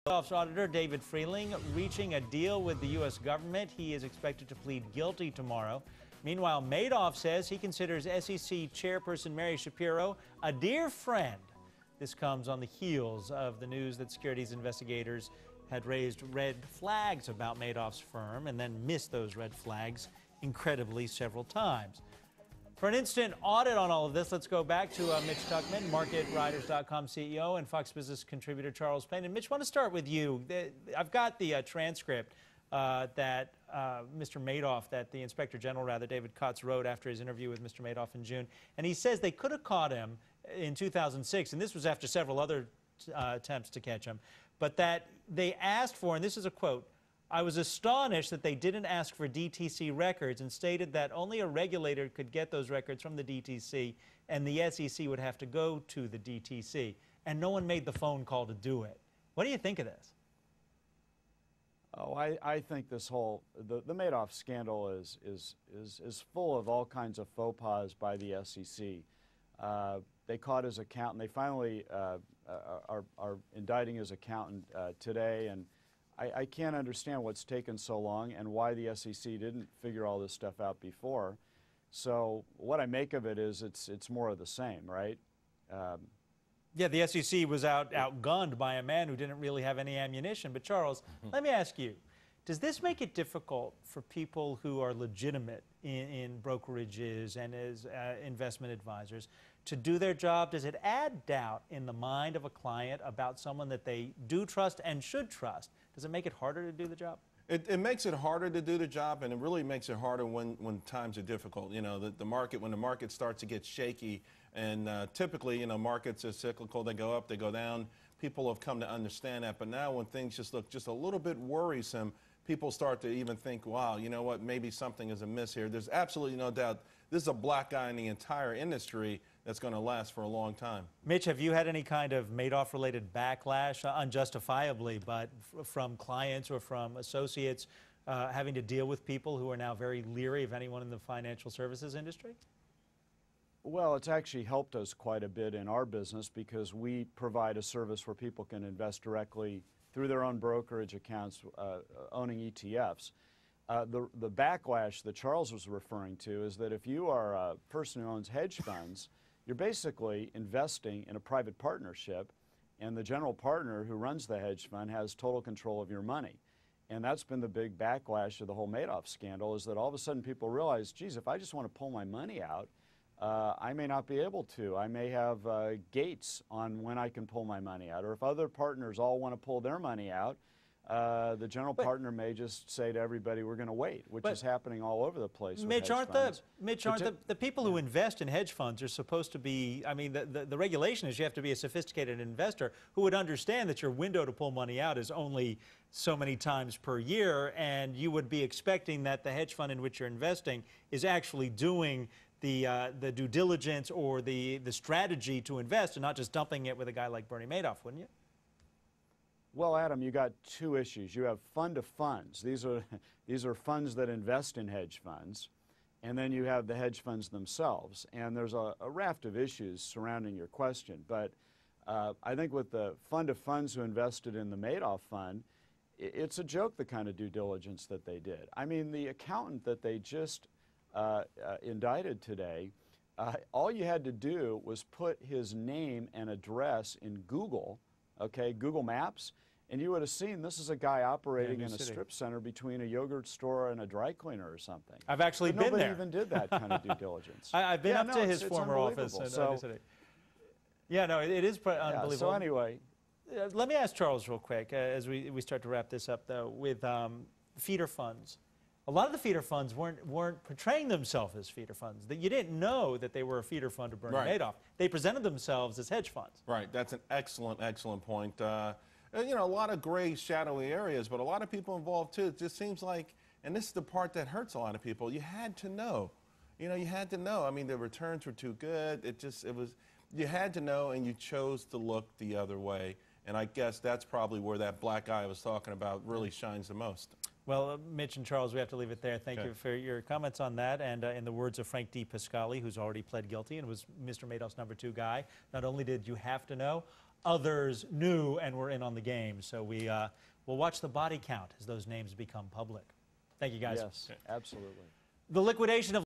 Madoff's auditor, David Freeling, reaching a deal with the U.S. government. He is expected to plead guilty tomorrow. Meanwhile, Madoff says he considers SEC Chairperson Mary Schapiro a dear friend. This comes on the heels of the news that securities investigators had raised red flags about Madoff's firm and then missed those red flags incredibly several times. For an instant audit on all of this, let's go back to Mitch Tuchman, MarketRiders.com CEO, and Fox Business contributor Charles Payne. And Mitch, I want to start with you. I've got the transcript that Mr. Madoff, that the Inspector General, David Kotz, wrote after his interview with Mr. Madoff in June. And he says they could have caught him in 2006, and this was after several other attempts to catch him, but that they asked for, and this is a quote, "I was astonished that they didn't ask for DTC records and stated that only a regulator could get those records from the DTC and the SEC would have to go to the DTC. And no one made the phone call to do it." What do you think of this? Oh, I think this whole, the Madoff scandal is full of all kinds of faux pas by the SEC. They caught his accountant. They finally are indicting his accountant today, and I can't understand what's taken so long and why the SEC didn't figure all this stuff out before. So what I make of it is it's more of the same, right? Yeah, the SEC was outgunned by a man who didn't really have any ammunition. But Charles, let me ask you, does this make it difficult for people who are legitimate in brokerages and as investment advisors to do their job? Does it add doubt in the mind of a client about someone that they do trust and should trust? Does it make it harder to do the job? It makes it harder to do the job, and it really makes it harder when times are difficult. You know, the market, when the market starts to get shaky, and typically, you know, markets are cyclical. They go up, they go down. People have come to understand that. But now when things just look just a little bit worrisome, people start to even think, wow, you know what, maybe something is amiss here. There's absolutely no doubt this is a black eye in the entire industry that's going to last for a long time. Mitch, have you had any kind of Madoff-related backlash, unjustifiably, but from clients or from associates having to deal with people who are now very leery of anyone in the financial services industry? Well, it's actually helped us quite a bit in our business because we provide a service where people can invest directly through their own brokerage accounts, owning ETFs. The backlash that Charles was referring to is that if you are a person who owns hedge funds, you're basically investing in a private partnership, and the general partner who runs the hedge fund has total control of your money. And that's been the big backlash of the whole Madoff scandal, is that all of a sudden people realize, geez, if I just want to pull my money out, I may not be able to. I may have gates on when I can pull my money out. Or if other partners all want to pull their money out, the general partner may just say to everybody, we're going to wait, which is happening all over the place. Mitch, aren't the people who invest in hedge funds are supposed to be, I mean, the regulation is you have to be a sophisticated investor who would understand that your window to pull money out is only so many times per year, and you would be expecting that the hedge fund in which you're investing is actually doing the due diligence or the strategy to invest and not just dumping it with a guy like Bernie Madoff, wouldn't you? Well, Adam, you got two issues. You have fund of funds. These are funds that invest in hedge funds, and then you have the hedge funds themselves. And there's a raft of issues surrounding your question. But I think with the fund of funds who invested in the Madoff fund, it's a joke the kind of due diligence that they did. I mean, the accountant that they just indicted today, all you had to do was put his name and address in Google, okay, Google Maps, and you would have seen this is a guy operating in a strip center between a yogurt store and a dry cleaner or something. I've actually been there. Nobody even did that kind of due diligence. I've been up to his former office in New City. Yeah, no, it is unbelievable. So anyway. Let me ask Charles real quick as we start to wrap this up, though, with feeder funds. A lot of the feeder funds weren't portraying themselves as feeder funds. That you didn't know that they were a feeder fund of Bernie Madoff. They presented themselves as hedge funds. Right. That's an excellent, excellent point. You know, a lot of gray, shadowy areas, but a lot of people involved too. It just seems like, and this is the part that hurts a lot of people. You had to know. You know, you had to know. I mean, the returns were too good. You had to know, and you chose to look the other way. And I guess that's probably where that black eye I was talking about really shines the most. Well, Mitch and Charles, we have to leave it there. Thank you for your comments on that. And in the words of Frank D. Pasquale, who's already pled guilty and was Mr. Madoff's #2 guy, not only did you have to know, others knew and were in on the game. So we'll watch the body count as those names become public. Thank you, guys. Yes, absolutely. The liquidation of